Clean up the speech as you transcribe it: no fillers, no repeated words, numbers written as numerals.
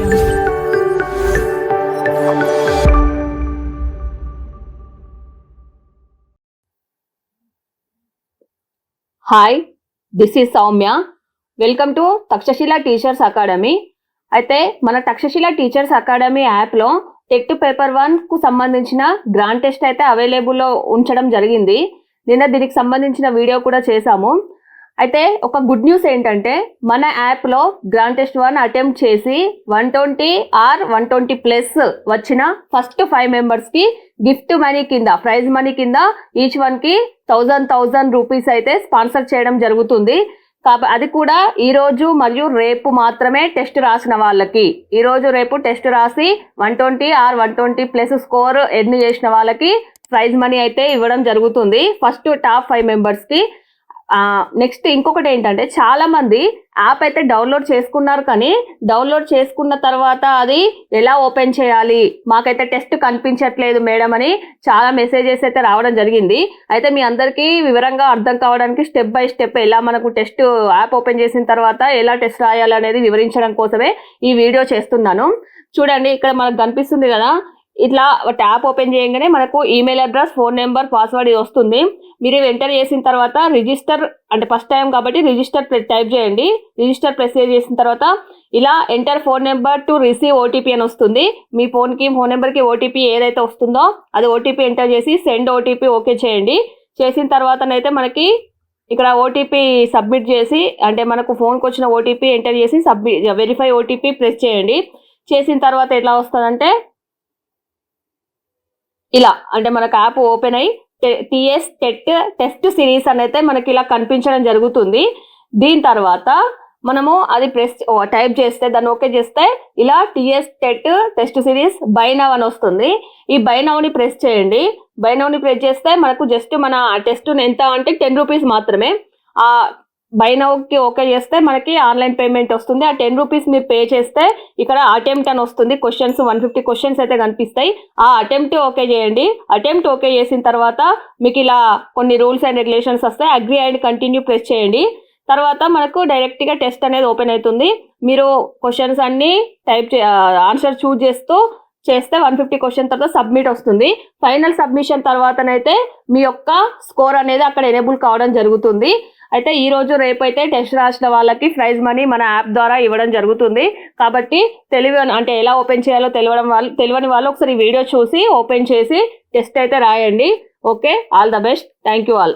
Jungle. Hi, this is Soumya. Welcome to Takshashila teachers academy. అయితే మన Takshashila teachers academy యాప్లో TET paper 1కు సంబంధించిన గ్రాండ్ టెస్ట్ అయితే అవైలబుల్లో ఉంచడం జరిగింది. నిన్న దీనికి సంబంధించిన వీడియో కూడా చేశాము. అయితే ఒక గుడ్ న్యూస్ ఏంటంటే మన యాప్లో గ్రాండ్ టెస్ట్ 1 అటెంప్ట్ చేసి 120 or 120+ వచ్చిన ఫస్ట్ 5 మెంబర్స్కి గిఫ్ట్ మనీ కింద, ప్రైజ్ మనీ కింద ఈచ్ వన్కి 1000 రూపీస్ అయితే స్పాన్సర్ చేయడం జరుగుతుంది. అది కూడా ఈరోజు మరియు రేపు మాత్రమే టెస్ట్ రాసిన వాళ్ళకి. ఈరోజు రేపు టెస్ట్ రాసి 120 or 120+ స్కోర్ ఎన్ని చేసిన వాళ్ళకి ప్రైజ్ మనీ అయితే ఇవ్వడం జరుగుతుంది ఫస్ట్ టాప్ 5 మెంబర్స్కి. నెక్స్ట్ ఇంకొకటి ఏంటంటే చాలా మంది యాప్ అయితే డౌన్లోడ్ చేసుకున్నారు, కానీ డౌన్లోడ్ చేసుకున్న తర్వాత అది ఎలా ఓపెన్ చేయాలి, మాకైతే టెస్ట్ కనిపించట్లేదు మేడం అని చాలా మెసేజెస్ అయితే రావడం జరిగింది. అయితే మీ అందరికీ వివరంగా అర్థం కావడానికి స్టెప్ బై స్టెప్ ఎలా మనకు టెస్ట్ యాప్ ఓపెన్ చేసిన తర్వాత ఎలా టెస్ట్ రాయాలి అనేది వివరించడం కోసమే ఈ వీడియో చేస్తున్నాను. చూడండి, ఇక్కడ మనకు కనిపిస్తుంది కదా, ఇట్లా ట్యాప్ ఓపెన్ చేయగానే మనకు email address, phone number, password ఇది వస్తుంది. మీరు ఎంటర్ చేసిన తర్వాత రిజిస్టర్, అంటే ఫస్ట్ టైం కాబట్టి రిజిస్టర్ టైప్ చేయండి. రిజిస్టర్ ప్రెస్ చేసిన తర్వాత ఇలా enter phone number to receive OTP అని వస్తుంది. మీ ఫోన్ నెంబర్కి ఓటీపీ ఏదైతే వస్తుందో అది ఓటీపీ ఎంటర్ చేసి సెండ్ ఓటీపీ ఓకే చేయండి. చేసిన తర్వాతనైతే మనకి ఇక్కడ ఓటీపీ సబ్మిట్ చేసి, అంటే మనకు ఫోన్కి వచ్చిన ఓటీపీ ఎంటర్ చేసి వెరిఫై ఓటీపీ ప్రెస్ చేయండి. చేసిన తర్వాత ఎట్లా వస్తుందంటే ఇలా, అంటే మనకు యాప్ ఓపెన్ అయ్యి టీఎస్ టెస్ట్ సిరీస్ అనేది మనకి ఇలా కనిపించడం జరుగుతుంది. దీని తర్వాత మనము అది టైప్ చేస్తే, దాన్ని ఓకే చేస్తే ఇలా TS test series by now అని వస్తుంది. ఈ బై నవ్ని ప్రెస్ చేయండి. బై నవ్ని ప్రెస్ చేస్తే మనకు జస్ట్ మన టెస్ట్ ఎంత అంటే 10 రూపీస్ మాత్రమే. ఆ బై నవ్కి ఓకే చేస్తే మనకి ఆన్లైన్ పేమెంట్ వస్తుంది. ఆ 10 రూపీస్ మీరు పే చేస్తే ఇక్కడ అటెంప్ట్ అని వస్తుంది. క్వశ్చన్స్ 150 క్వశ్చన్స్ అయితే కనిపిస్తాయి. ఆ అటెంప్ట్ ఓకే చేయండి. అటెంప్ట్ ఓకే చేసిన తర్వాత మీకు ఇలా కొన్ని రూల్స్ అండ్ రెగ్యులేషన్స్ వస్తాయి. అగ్రీ అండ్ కంటిన్యూ ప్రెస్ చేయండి. తర్వాత మనకు డైరెక్ట్గా టెస్ట్ అనేది ఓపెన్ అవుతుంది. మీరు క్వశ్చన్స్ అన్నీ ఆన్సర్ చూజ్ చేస్తే 150 క్వశ్చన్ తర్వాత సబ్మిట్ వస్తుంది. ఫైనల్ సబ్మిషన్ తర్వాతనైతే మీ యొక్క స్కోర్ అనేది అక్కడ ఎనేబుల్ కావడం జరుగుతుంది. అయితే ఈ రోజు రేపు అయితే టెస్ట్ రాసిన వాళ్ళకి ప్రైజ్ మనీ మన యాప్ ద్వారా ఇవ్వడం జరుగుతుంది. కాబట్టి అంటే ఎలా ఓపెన్ చేయాలో తెలియని వాళ్ళు ఒకసారి వీడియో చూసి ఓపెన్ చేసి టెస్ట్ అయితే రాయండి. Okay, all the best. Thank you all.